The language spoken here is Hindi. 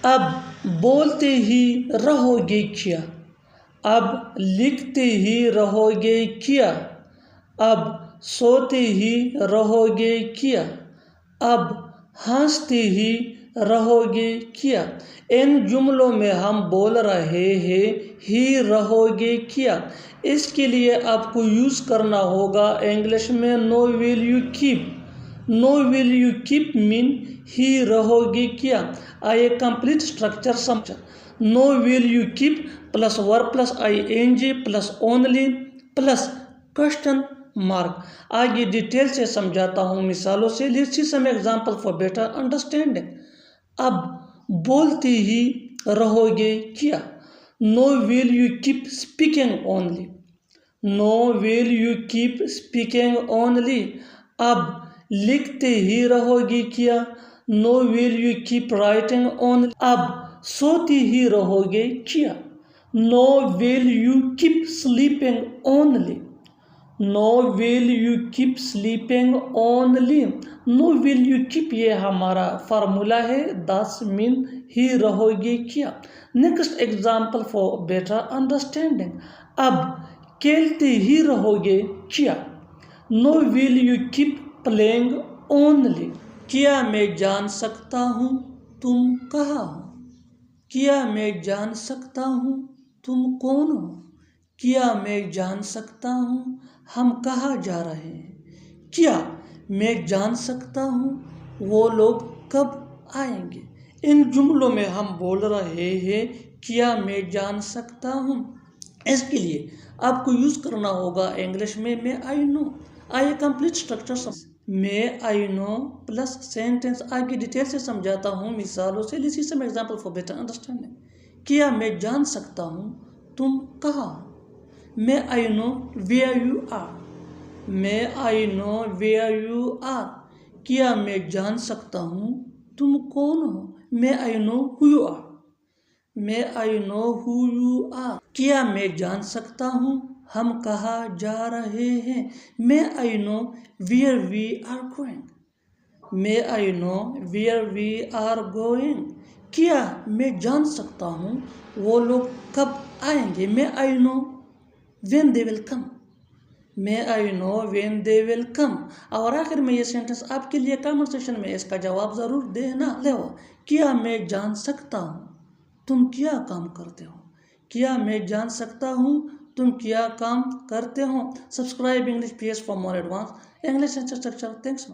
अब बोलते ही रहोगे क्या, अब लिखते ही रहोगे क्या, अब सोते ही रहोगे क्या, अब हंसते ही रहोगे क्या। इन जुमलों में हम बोल रहे हैं ही रहोगे क्या। इसके लिए आपको यूज़ करना होगा इंग्लिश में no will you keep. No will you keep mean ही रहोगे क्या। आइए कंप्लीट स्ट्रक्चर समझ। No will you keep plus verb plus ing plus only plus question mark. आगे डिटेल से समझाता हूँ मिसालों से। Let's see some example for better understanding. अब बोलते ही रहोगे क्या। No will you keep speaking only. No will you keep speaking only. अब लिखते ही रहोगे क्या। No will you keep writing only. अब सोती ही रहोगे क्या। No will you keep sleeping only. No will you keep sleeping only. No will you keep ये हमारा फार्मूला है। दस मीन ही रहोगे क्या। Next example for better understanding. अब खेलते ही रहोगे क्या। No will you keep playing only. क्या मैं जान सकता हूँ तुम कहाँ हो। क्या मैं जान सकता हूँ तुम कौन हो। क्या मैं जान सकता हूँ हम कहाँ जा रहे हैं। क्या मैं जान सकता हूँ वो लोग कब आएंगे। इन जुमलों में हम बोल रहे हैं क्या मैं जान सकता हूँ। इसके लिए आपको यूज़ करना होगा इंग्लिश में मे आई नो। आइए complete structure may I know plus sentence. आगे डिटेल से समझाता हूँ मिसालों से। Let's see some example for better understanding. क्या मैं जान सकता हूँ तुम कहाँ हो। May I know where you are. May I know where you are. क्या मैं जान सकता हूँ तुम कौन हो। May I know who you are. May I know who you are. क्या मैं जान सकता हूँ हम कहाँ जा रहे हैं। May I know where we are going. May I know where we are going. क्या मैं जान सकता हूँ वो लोग कब आएंगे। May I know when they will come. May I know when they will come. और आखिर में ये सेंटेंस आपके लिए कमेंट सेक्शन में इसका जवाब ज़रूर देना। ले क्या मैं जान सकता हूँ तुम क्या काम करते हो। क्या मैं जान सकता हूँ तुम क्या काम करते हो। Subscribe English PS for more advance English structure. Thanks.